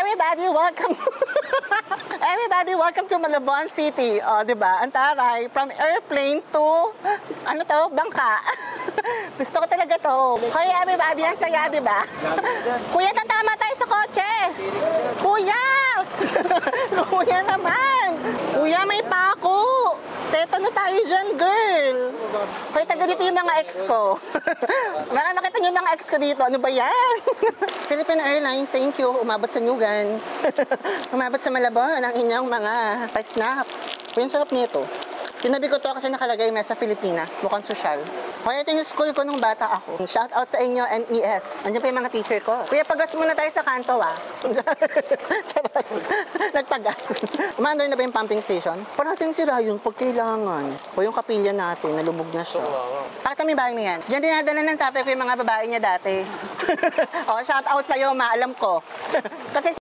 everybody, welcome. Everybody, welcome to Malabon City. O, di ba? Ang taray. From airplane to, ano to, bangka. Gusto ko talaga to. Hoy, everybody, ang saya, di ba? Kuya, tatama tayo sa kotse. Kuya! Kuya naman. Kuya, may pako. Tetano tayo dyan, girl. Hoy, taga dito yung mga ex ko. Baka makita niyo yung mga ex ko dito. Ano ba yan? Philippine Airlines, thank you. Umabot sa Nugan. Umabot sa Malabon ang inyong mga pa-snacks. Yung sarap nito. Tinabi ko to kasi nakalagay Mesa Filipina. Mukhang sosyal. Hoy, ito yung school ko nung bata ako. Shout out sa inyo, NES. Andiyan pa yung mga teacher ko. Kuya, pagas muna tayo sa kanto, ah. Charas. Nagpagas. Umandar na ba yung pumping station? Parating sila yun pag kailangan. O yung kapilya natin, nalubog na siya. Pakita mo yung bahay niya yan. Diyan dinadala ng tatay ko yung mga babae niya dati. O, shout out sa'yo, ma. Alam ko. Kasi